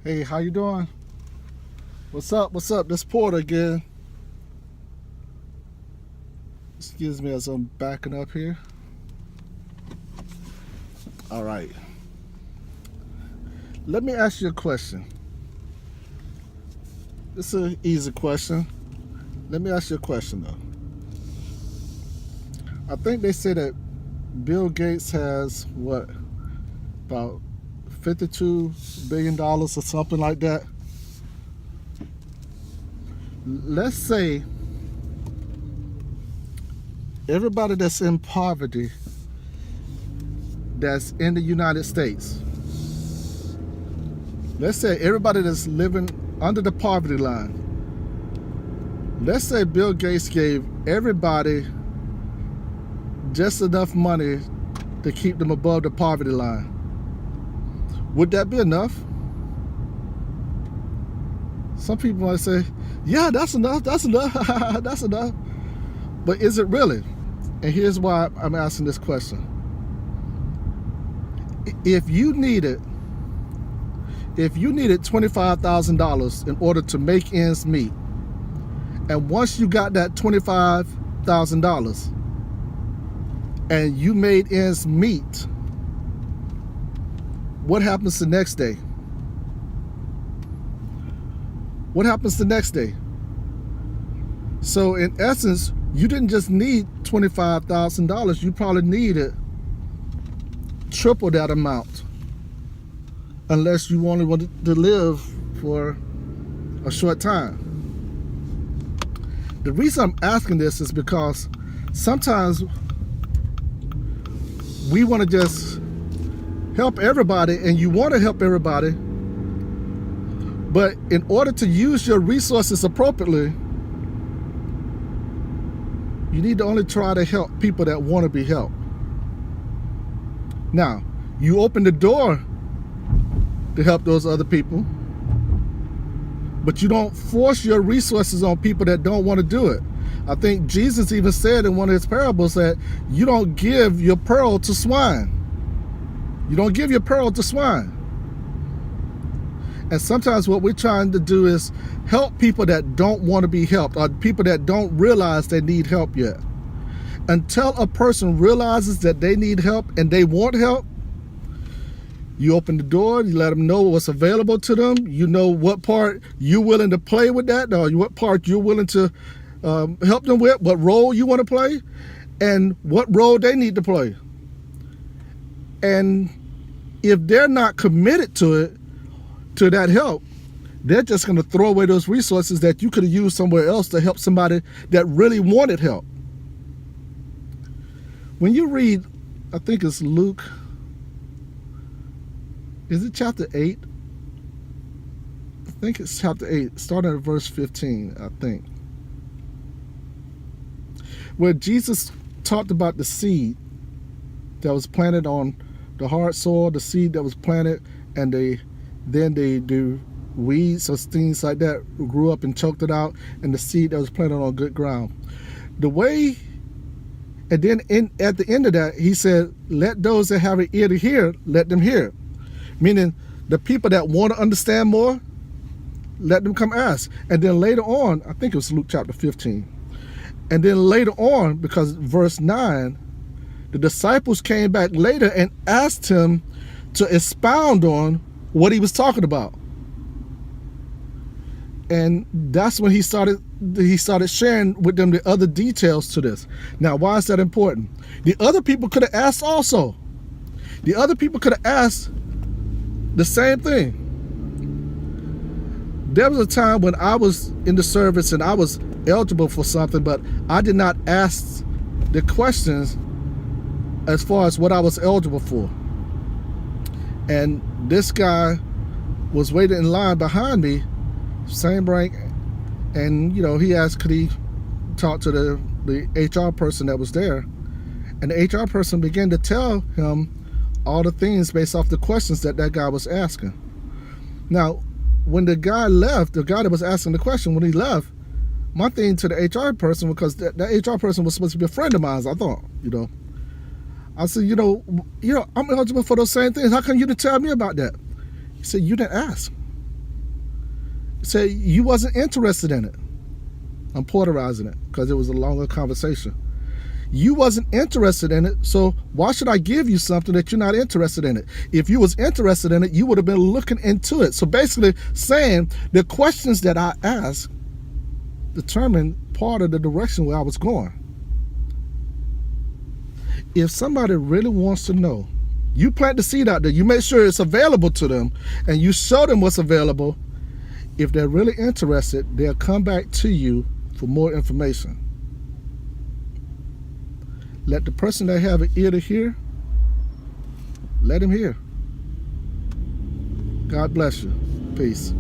Hey, how you doing? What's up? What's up? This Porter again. Excuse me as I'm backing up here. All right. Let me ask you a question. This is an easy question. Let me ask you a question though. I think they say that Bill Gates has what, about $52 billion or something like that. Let's say everybody that's in poverty that's in the United States. Let's say everybody that's living under the poverty line. Let's say Bill Gates gave everybody just enough money to keep them above the poverty line. Would that be enough? Some people might say, yeah, that's enough, that's enough, that's enough. But is it really? And here's why I'm asking this question. If you needed $25,000 in order to make ends meet, and once you got that $25,000 and you made ends meet, what happens the next day? What happens the next day? So in essence, you didn't just need $25,000, you probably needed triple that amount, unless you only wanted to live for a short time. The reason I'm asking this is because sometimes we want to just help everybody, and you want to help everybody, but in order to use your resources appropriately, you need to only try to help people that want to be helped. Now, you open the door to help those other people, but you don't force your resources on people that don't want to do it. I think Jesus even said in one of his parables that you don't give your pearl to swine. You don't give your pearl to swine. And sometimes what we're trying to do is help people that don't want to be helped, or people that don't realize they need help yet. Until a person realizes that they need help and they want help, you open the door, you let them know what's available to them. You know what part you're willing to play with that, or what part you're willing to help them with, what role you want to play, and what role they need to play. And if they're not committed to it, to that help, they're just going to throw away those resources that you could have used somewhere else to help somebody that really wanted help. When you read, I think it's Luke, is it chapter 8? I think it's chapter 8, starting at verse 15, I think, where Jesus talked about the seed that was planted on the hard soil, the seed that was planted, and then the weeds or things like that grew up and choked it out, and the seed that was planted on good ground. The way, and then at the end of that, he said, let those that have an ear to hear, let them hear. Meaning the people that want to understand more, let them come ask. And then later on, I think it was Luke chapter 15. And then later on, because verse 9, the disciples came back later and asked him to expound on what he was talking about. And that's when he started sharing with them the other details to this. Now, why is that important? The other people could have asked also. The other people could have asked the same thing. There was a time when I was in the service and I was eligible for something, but I did not ask the questions as far as what I was eligible for. And this guy was waiting in line behind me, same rank, and he asked could he talk to the HR person that was there. And the HR person began to tell him all the things based off the questions that guy was asking. Now, when the guy left, the guy that was asking the question, when he left, my thing to the HR person, because that HR person was supposed to be a friend of mine, I thought, I said, I'm eligible for those same things. How come you didn't tell me about that? He said, you didn't ask. Say you wasn't interested in it. I'm porterizing it because it was a longer conversation. You wasn't interested in it, so why should I give you something that you're not interested in it? If you was interested in it, you would have been looking into it. So basically saying the questions that I asked determined part of the direction where I was going. If somebody really wants to know, you plant the seed out there, you make sure it's available to them, and you show them what's available. If they're really interested, they'll come back to you for more information. Let the person that have an ear to hear, let him hear. God bless you. Peace.